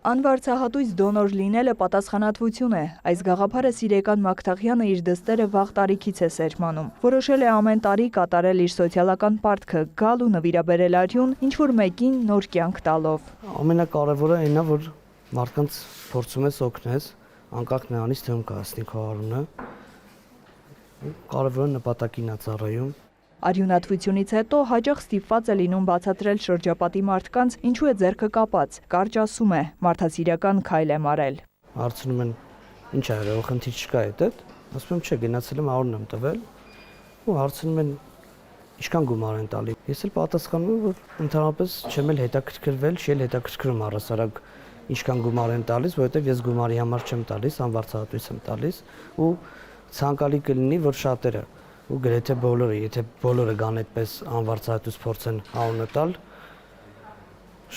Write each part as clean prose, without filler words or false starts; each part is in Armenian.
Անվարձահատույց դոնոր լինելը պատասխանատվություն է։ Այս գաղափարը Սիրեկան Մաքթաղյանը իր դստերը վաղ տարիքից է սերմանում։ Որոշել է ամեն տարի կատարել իր սոցիալական պարտքը, գալ ու նվիրաբերել արյուն, ինչ-որ մեկին նոր կյանք տալով։ Ամենակարևորը այն է, որ մարդկանց փորձում ես օգնես, անկախ նրանից թե ում կհասնի քո արյունը։ Կարևորը նպատակին է ծառայում։ Արյունատվությունից հետո հաճախ ստիպված է լինում բացատրել շրջապատի մարդկանց, ինչու է ձեռքը կապած։ Կարճ ասում է, մարդասիրական քայլ եմ արել։ Հարցնում են, ինչ ա եղել, խնդիր չկա այդտեղ։ Ասում եմ, չէ, գնացել եմ արյուն եմ տվել։ Ու հարցնում են, ինչքան գումար են տալի։ Ես էլ պատասխանում եմ, որ ընդհանրապես չեմ էլ հետաքրքրվել, չի էլ հետաքրքրում առհասարակ ինչքան գումար են տալիս, որովհետև ես գումարի համար չեմ տալիս, անվարձահատույց եմ տալիս ու ցանկալի կլինի, որ շատերը ու գրեթե բոլորը, եթե բոլորը գան այդպես անվարձահատույց փորձեն արյունը տալ,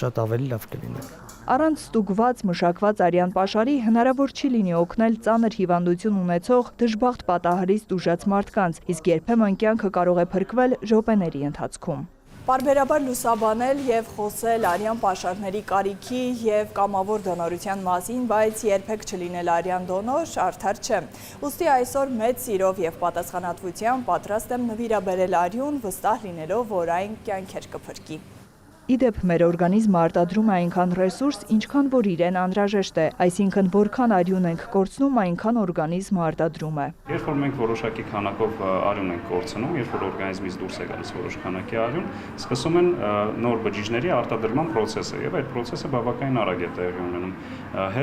շատ ավելի լավ կլինի։ Առանց ստուգված, մշակված արյան պաշարի հնարավոր չի լինի օգնել ծանր հիվանդություն ունեցող դժբախտ պատահարից տուժած մարդկանց, իսկ երբեմն կյանքը կարող է փրկվել րոպեների ընթացքում։ Պարբերաբար լուսաբանել եւ խոսել արյան պաշարների կարիքի եւ կամավոր դոնորության մասին, բայց երբեք չլինել արյան դոնոր արդար չէ։ Ուստի այսօր մեծ սիրով եւ պատասխանատվությամբ պատրաստ եմ նվիրաբերել արյուն, վստահ լինելով, որ այն կյանքեր կփրկի։ Իդեպ մեր օրգանիզմը արտադրում է այնքան ռեսուրս, ինչքան որ իրեն անհրաժեշտ է, այսինքն որքան արյուն ենք կորցնում, այնքան օրգանիզմը արտադրում է։ Երբ որ մենք որոշակի քանակով արյուն ենք կորցնում, երբ որ օրգանիզմից դուրս է գալիս որոշ քանակի արյուն, սկսում են նոր բջիջների արտադրման process-ը, եւ այդ process-ը բավականին արագ է տեղի ունենում։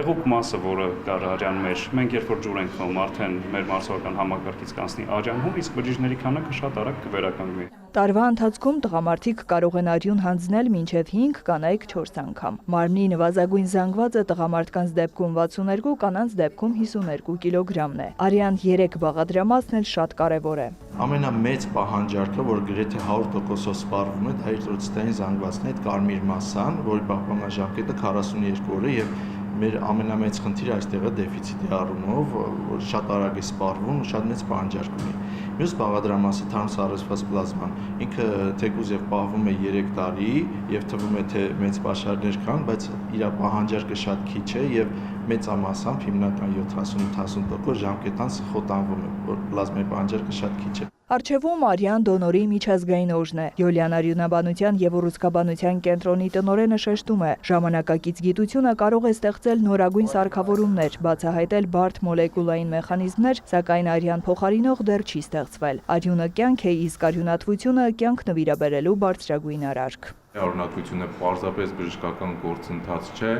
Հեղուկ մասը, որը կար արյան մեջ, մենք երբ որ ջուր ենք խմում, արդեն մեր մարսողական համակարգից կանցնի արյան հում, իսկ բջիջների քանակը շատ արագ կվերականգնվի։ Տարվա ընթացքում տղամարդիկ կարող են արյուն հանձնել մինչև 5, կանայք 4 անգամ։ Մարմնի նվազագույն զանգվածը տղամարդկանց դեպքում 62, կանանց դեպքում 52 կիլոգրամն է։ Արյան 3 բաղադրամասն էլ շատ կարևոր է։ Ամենամեծ պահանջարկը, որ գրեթե 100%-ով սպառվում է, դա էրիթրոցիտային զանգվածն է, այդ կարմիր մասսան, որի պահպանաժամկետը 42 օր է եւ մեր ամենամեծ խնդիրը այստեղ է դեֆիցիտի առումով, որ շատ արագ է սպառվում ու շատ մեծ պահանջարկ ունի։ Մյուս բաղադրամասը թարմ սառեցված պլազման, ինքը թեկուզ եւ պահվում է 3 տարի եւ թվում է թե մեծ պաշարներ կան, բայց իր պահանջարկը շատ քիչ է եւ մեծամասամբ հիմնական 70-80% ժամկետանց խոտանվում է, որ պլազմայի պահանջարկը շատ քիչ է։ Առջևում արյան դոնորի միջազգային օրն է։ Յոլյան արյունաբանության եւ ուռուցքաբանության կենտրոնի տնօրենը շեշտում է, ժամանակակից գիտությունը կարող է ստեղծել նորագույն սարքավորումներ, բացահայտել բարդ մոլեկուլային մեխանիզմներ, սակայն արյան փոխարինող դեռ չի ստեղծվել։ Արյունը կյանք է, իսկ արյունատվությունը կյանք նվիրաբերելու բարձրագույն արարք։ Արյունատվությունը պարզապես բժշկական գործընթաց չէ,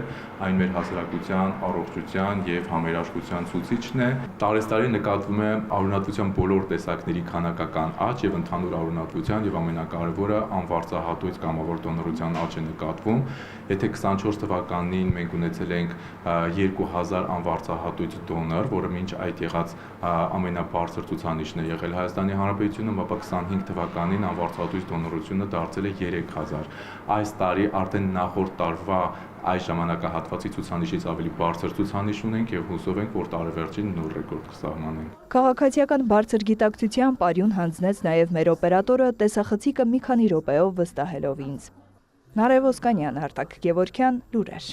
այն մեր հասարակության, առողջության եւ համերաշխության ցուցիչն է։ Տարեստարի նկատվում է արյունատվության բոլոր տեսակների քանակական աճ եւ ընդհանուր արյունատվության եւ ամենակարևորը անվարձահատույց կամավոր դոնորության աճ է նկատվում։ Եթե 24 թվականին մենք ունեցել ենք 2000 անվարձահատույց դոնոր, որը մինչ այդ եղած ամենաբարձր ցուցանիշն է եղել Հայաստանի Հանրապետությունում, ապա 25 թվականին անվարձահատույց դոնորությունը դարձել է 3000։ Այս տարի արդեն նախորդ տարվա այս ժամանակահատվածի ցուցանիշից ավելի բարձր ցուցանիշ ունենք եւ հուսով ենք, որ տարեվերջին նոր ռեկորդ կսահմանենք։ Քաղաքացիական բարձր գիտակցությամբ արյուն հանձնեց նաեւ մեր օպերատորը, տեսախցիկը մի քանի րոպեով վստահելով ինձ։ Նարեկ Ոսկանյան, Արտակ Գևորգյան, լուրեր։